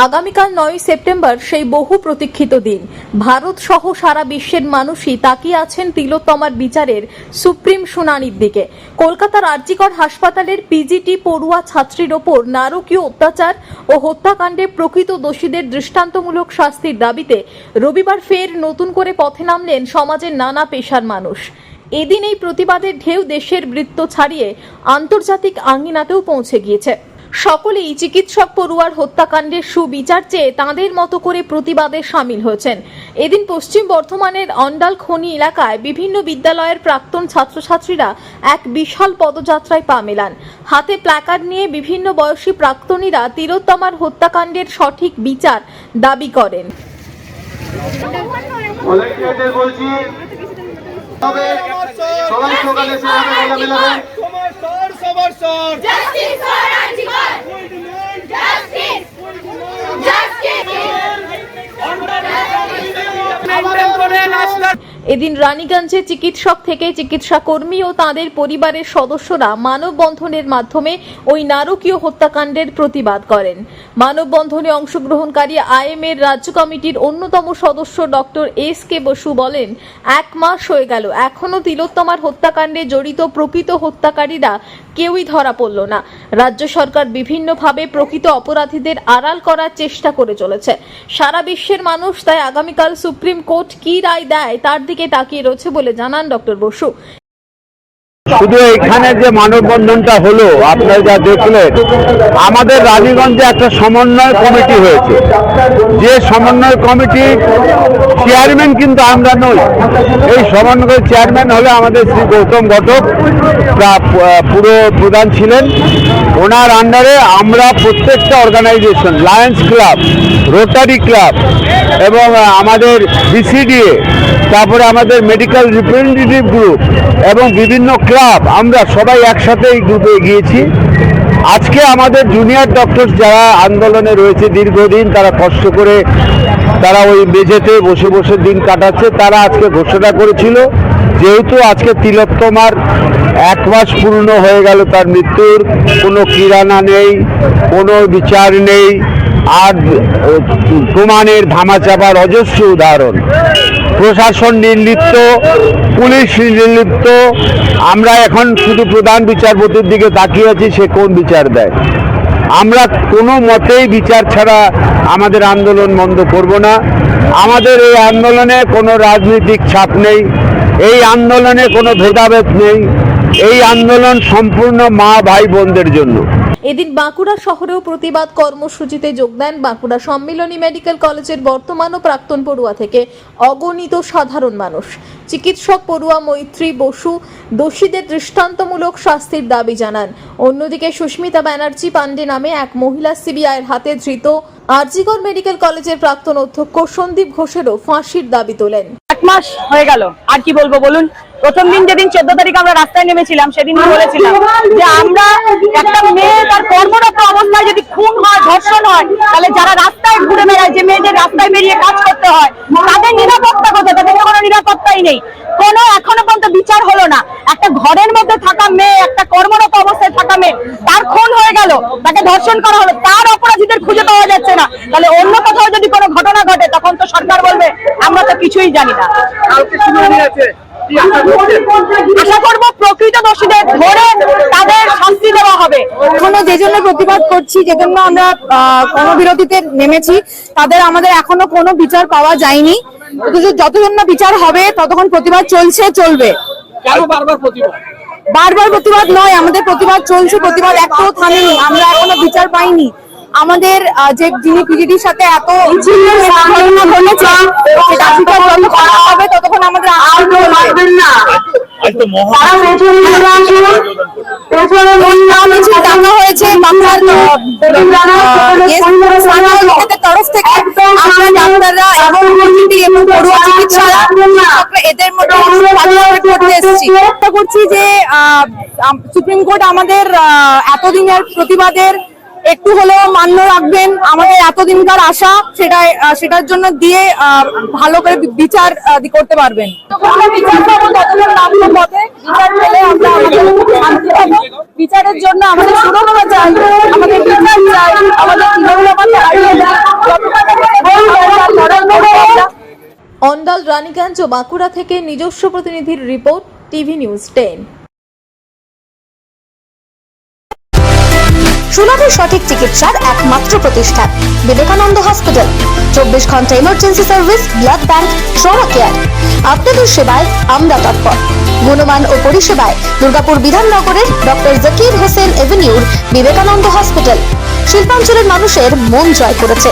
আগামীকাল 9 সেপ্টেম্বর সেই বহু প্রতীক্ষিত দিন। ভারত সহ সারা বিশ্বের মানুষই তাকিয়ে আছেন তিলোত্তমার বিচারের সুপ্রিম শুনানির দিকে। কলকাতার আরজিকর হাসপাতালের পিজিটি পড়ুয়া ছাত্রীর ওপর নারকীয় অত্যাচার ও হত্যাকাণ্ডে প্রকৃত দোষীদের দৃষ্টান্তমূলক শাস্তির দাবিতে রবিবার ফের নতুন করে পথে নামলেন সমাজের নানা পেশার মানুষ। এদিন এই প্রতিবাদের ঢেউ দেশের বৃত্ত ছাড়িয়ে আন্তর্জাতিক আঙ্গিনাতেও পৌঁছে গিয়েছে। সকলেই চিকিৎসক পড়ুয়ার হত্যাকাণ্ডের সুবিচার চেয়ে তাঁদের মতো করে প্রতিবাদে সামিল হয়েছেন। এদিন পশ্চিম বর্ধমানের অন্ডাল খনি এলাকায় বিভিন্ন বিদ্যালয়ের প্রাক্তন ছাত্রছাত্রীরা এক বিশাল পদযাত্রায় পা মেলান। হাতে প্ল্যাকার্ড নিয়ে বিভিন্ন বয়সী প্রাক্তনীরা তিলোত্তমার হত্যাকাণ্ডের সঠিক বিচার দাবি করেন। এদিন রানীগঞ্জে চিকিৎসক থেকে চিকিৎসা কর্মী ও তাদের পরিবারের সদস্যরা মানববন্ধনের মাধ্যমে ওই নারকীয় হত্যাকাণ্ডের প্রতিবাদ করেন। মানববন্ধনে অংশগ্রহণকারী আইএমএর রাজ্য কমিটির অন্যতম সদস্য ডক্টর এস.কে. বসু বলেন, 1 মাস হয়ে গেল, এখনো তিলোত্তমার হত্যাকাণ্ডে জড়িত প্রকৃত হত্যাকারীরা কেউই ধরা পড়ল না। রাজ্য সরকার বিভিন্নভাবে প্রকৃত অপরাধীদের আড়াল করার চেষ্টা করে চলেছে। সারা বিশ্বের মানুষ তাই আগামীকাল সুপ্রিম কোর্ট কি রায় দেয় তার দিকে তাকিয়ে রয়েছে বলে জানান ডক্টর বসু। শুধু এখানে যে মানববন্ধনটা হলো, আপনারা যা দেখলেন, আমাদের রানীগঞ্জে একটা সমন্বয় কমিটি হয়েছে। যে সমন্বয় কমিটির চেয়ারম্যান কিন্তু আমরা নই। এই সমন্বয় চেয়ারম্যান হলে আমাদের শ্রী গৌতম ঘটক পুরো প্রধান ছিলেন। ওনার আন্ডারে আমরা প্রত্যেকটা organization, lions club, rotary club এবং আমাদের বিসিডিএ, তারপরে আমাদের মেডিকেল রিপ্রেজেন্টেটিভ গ্রুপ এবং বিভিন্ন ক্লাব, আমরা সবাই একসাথে এই গ্রুপে গিয়েছি। আজকে আমাদের জুনিয়র ডক্টর যারা আন্দোলনে রয়েছে দীর্ঘদিন, তারা কষ্ট করে তারা ওই মেঝেতে বসে বসে দিন কাটাচ্ছে, তারা আজকে ঘোষণা করেছিল যেহেতু আজকে তিলোত্তমার 1 মাস পূর্ণ হয়ে গেল, তার মৃত্যুর কোনো কিরানা নেই, কোনো বিচার নেই, আর প্রমাণের ধামাচাপার অজস্র উদাহরণ। প্রশাসন নির্লিপ্ত, পুলিশ নির্লিপ্ত। আমরা এখন শুধু প্রধান বিচারপতির দিকে তাকিয়ে আছি, সে কোন বিচার দেয়। আমরা কোনো মতেই বিচার ছাড়া আমাদের আন্দোলন বন্ধ করব না। আমাদের এই আন্দোলনে কোনো রাজনৈতিক ছাপ নেই, এই আন্দোলনে কোনো ভেদাভেদ নেই। এই আন্দোলন সম্পূর্ণ মা ভাই বোনদের জন্য। এদিন বাঁকুড়া শহরেও প্রতিবাদ কর্মসূচিতে যোগ দেন বাঁকুড়া সম্মিলনী মেডিকেল কলেজের বর্তমান ও প্রাক্তন পড়ুয়া থেকে অগণিত সাধারণ মানুষ। চিকিৎসক পড়ুয়া মৈত্রী বসু দোষীদের দৃষ্টান্তমূলক শাস্তির দাবি জানান। অন্যদিকে সুস্মিতা ব্যানার্জি পান্ডে নামে এক মহিলা সিবিআইয়ের হাতে ধৃত আরজিকর মেডিকেল কলেজের প্রাক্তন অধ্যক্ষ সন্দীপ ঘোষেরও ফাঁসির দাবি তোলেন। 1 মাস হয়ে গেল, আর কি বলবো বলুন। প্রথম দিন যেদিন 14 তারিখ আমরা রাস্তায় নেমেছিলাম, সেদিন বলেছিলাম যে আমরা একটা মেয়ে তার কর্মরত অবস্থায় যদি খুন হয়, ধর্ষণ হয়, তাহলে যারা রাস্তায় ঘুরে বেড়ায়, যে মেয়েদের রাস্তায় বেরিয়ে কাজ করতে হয়, তাদের নিরাপত্তা কোথায়? তাদের কোনো নিরাপত্তাই নেই। কোনো এখনো পর্যন্ত বিচার হলো না। একটা ঘরের মধ্যে থাকা মেয়ে, একটা কর্মরত অবস্থায় থাকা মেয়ে, তার খুন হয়ে গেল, তাকে ধর্ষণ করা হলো, তার অপরাধীদের খুঁজে পাওয়া যাচ্ছে না। তাহলে অন্য কোথাও যদি কোনো ঘটনা ঘটে, তখন তো সরকার বলবে আমরা তো কিছুই জানি না। আশা করব প্রকৃত দোষীদের ধরে তাদের শাস্তি দেওয়া হবে। এখনো যে জন্য প্রতিবাদ করছি, যে জন্য আমরা কর্মবিরতিতে নেমেছি, তাদের আমাদের এখনো কোনো বিচার পাওয়া যায়নি। যতক্ষণ না বিচার হবে ততক্ষণ প্রতিবাদ চলবে। বারবার প্রতিবাদ নয়, আমাদের প্রতিবাদ চলছে, প্রতিবাদ একটাও থামেনি। আমরা এখনো বিচার পাইনি। আমাদের যে যিনি পিজিটির সাথে এত ঘটনা ঘটেছে, হবে ততক্ষণ আমাদের তরফ থেকে আমরা ডাক্তাররা এবং পড়ুয়া চিকিৎসারা এদের মধ্যে করতে এসেছি। চেষ্টা করছি যে সুপ্রিম কোর্ট আমাদের এতদিনের প্রতিবাদের একটু হলেও মান্য রাখবেন। আমাদের এতদিনকার আশা সেটার জন্য দিয়ে ভালো করে বিচার করতে পারবেন। বিচারের জন্য আমাদের সুরক্ষা চাই, আমাদের বিচার চাই, আমাদের বরিশাল, রানীগঞ্জ ও বাঁকুড়া থেকে নিজস্ব প্রতিনিধির রিপোর্ট, টিভি নিউজ 10। সুলভ সঠিক চিকিৎসার একমাত্র প্রতিষ্ঠান বিবেকানন্দ হসপিটাল। 24 ঘন্টা emergency service, blood bank, trauma care. আপনাদের সেবায় আমরা তৎপর। গুণমান ও পরিষেবায় দুর্গাপুর বিধাননগরের ডক্টর জাকির হোসেন এভিনিউর বিবেকানন্দ হসপিটাল শিল্পাঞ্চলের মানুষের মন জয় করেছে।